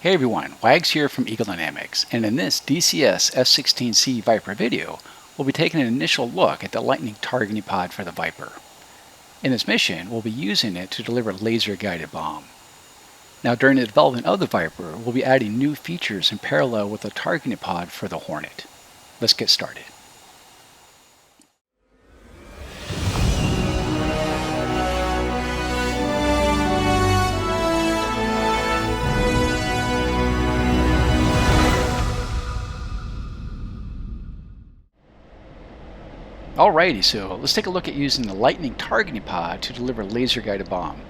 Hey everyone, Wags here from Eagle Dynamics, and in this DCS F-16C Viper video, we'll be taking an initial look at the Litening targeting pod for the Viper. In this mission, we'll be using it to deliver a laser-guided bomb. Now during the development of the Viper, we'll be adding new features in parallel with the targeting pod for the Hornet. Let's get started. Alrighty, so let's take a look at using the Litening targeting pod to deliver a laser-guided bomb.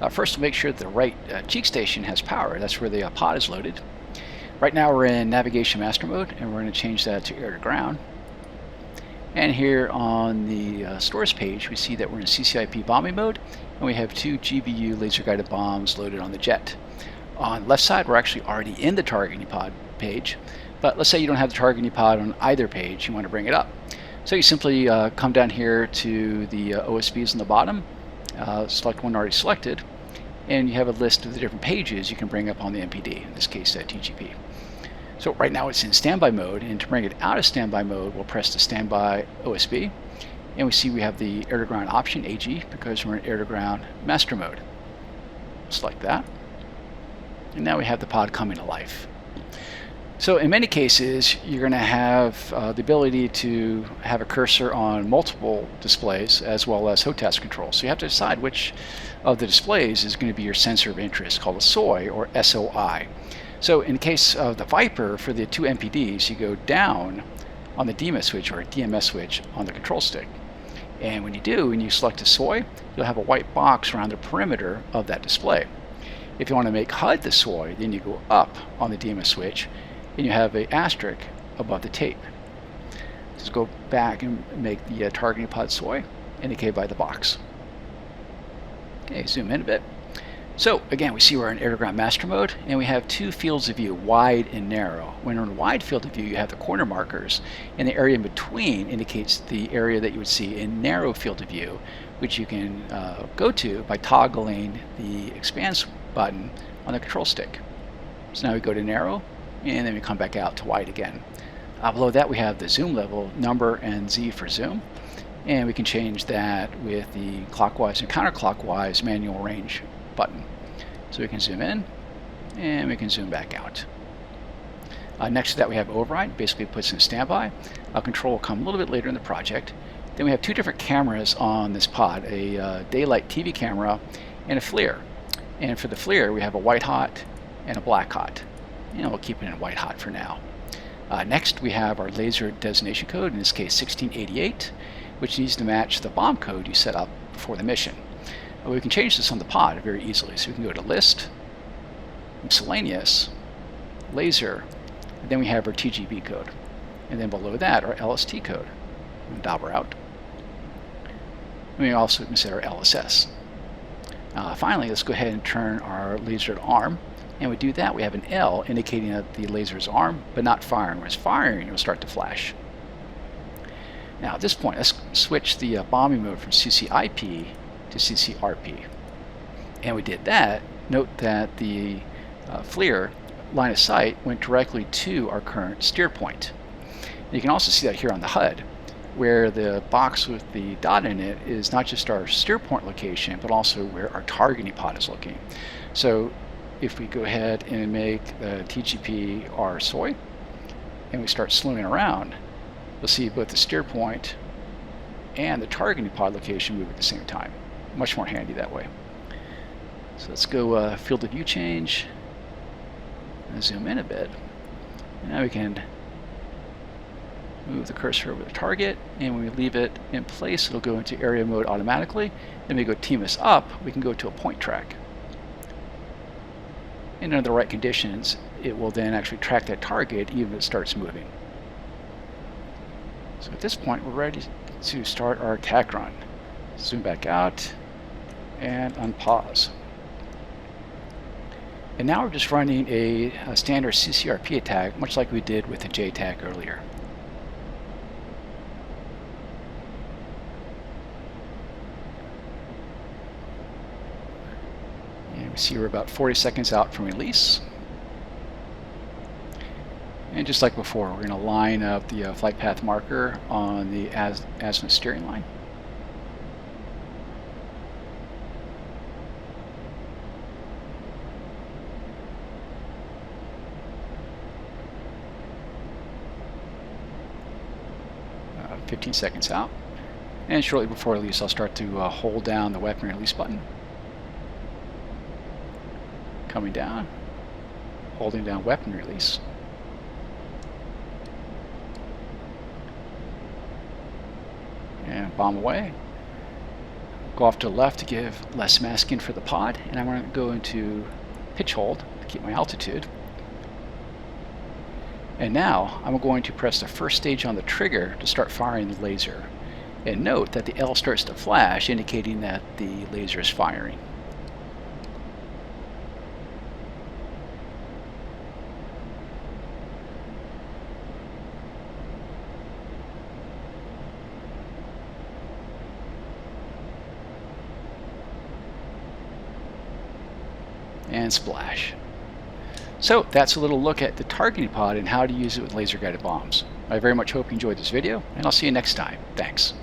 First, we'll make sure that the right cheek station has power. That's where the pod is loaded. Right now we're in navigation master mode, and we're going to change that to air to ground. And here on the stores page, we see that we're in CCRP bombing mode, and we have two GBU laser-guided bombs loaded on the jet. On the left side, we're actually already in the targeting pod page, but let's say you don't have the targeting pod on either page, you want to bring it up. So you simply come down here to the OSBs on the bottom, select one already selected, and you have a list of the different pages you can bring up on the MPD, in this case TGP. So right now it's in standby mode, and to bring it out of standby mode, we'll press the standby OSB, and we see we have the air to ground option, AG, because we're in air to ground master mode. Select that, and now we have the pod coming to life. So in many cases, you're going to have the ability to have a cursor on multiple displays as well as HOTAS control. So you have to decide which of the displays is going to be your sensor of interest, called a SOI or SOI. So in the case of the Viper, for the two MPDs, you go down on the DMS switch or a DMS switch on the control stick. And when you do, and you select a SOI, you'll have a white box around the perimeter of that display. If you want to make HUD the SOI, then you go up on the DMS switch, and you have an asterisk above the tape. Just go back and make the targeting pod SOI, indicated by the box. Okay, zoom in a bit. So again, we see we're in air to ground master mode, and we have two fields of view, wide and narrow. When you're in wide field of view, you have the corner markers, and the area in between indicates the area that you would see in narrow field of view, which you can go to by toggling the expand button on the control stick. So now we go to narrow, and then we come back out to wide again. Below that we have the zoom level, number and Z for zoom, and we can change that with the clockwise and counterclockwise manual range button. So we can zoom in and we can zoom back out. Next to that we have override, basically puts in standby. Control will come a little bit later in the project. Then we have two different cameras on this pod, a daylight TV camera and a FLIR. And for the FLIR we have a white hot and a black hot. And we'll keep it in white hot for now. Next we have our laser designation code, in this case 1688, which needs to match the bomb code you set up before the mission. We can change this on the pod very easily, so we can go to list, miscellaneous, laser, and then we have our TGB code. And then below that our LST code. And dauber out. And we also can set our LSS. Finally, let's go ahead and turn our laser to arm. And we do that, we have an L indicating that the laser is armed but not firing. Whereas firing, it will start to flash. Now at this point, let's switch the bombing mode from CCIP to CCRP. And we did that. Note that the FLIR line of sight went directly to our current steer point. And you can also see that here on the HUD, where the box with the dot in it is not just our steer point location, but also where our targeting pod is looking. So if we go ahead and make the TGP our SOI, and we start slewing around, you'll see both the steer point and the targeting pod location move at the same time. Much more handy that way. So let's go field of view change, and zoom in a bit. And now we can move the cursor over the target, and when we leave it in place, it'll go into area mode automatically. Then we go TMS up, we can go to a point track. And under the right conditions, it will then actually track that target even if it starts moving. So at this point, we're ready to start our attack run. Zoom back out and unpause. And now we're just running a standard CCRP attack, much like we did with the J attack earlier. And we see we're about 40 seconds out from release. And just like before, we're going to line up the flight path marker on the azimuth steering line. Uh, 15 seconds out. And shortly before release, I'll start to hold down the weapon release button. Coming down, holding down weapon release. And bomb away. Go off to the left to give less masking for the pod, and I'm going to go into pitch hold to keep my altitude. And now I'm going to press the first stage on the trigger to start firing the laser. And note that the L starts to flash, indicating that the laser is firing. And splash. So that's a little look at the targeting pod and how to use it with laser guided bombs. I very much hope you enjoyed this video, and I'll see you next time. Thanks.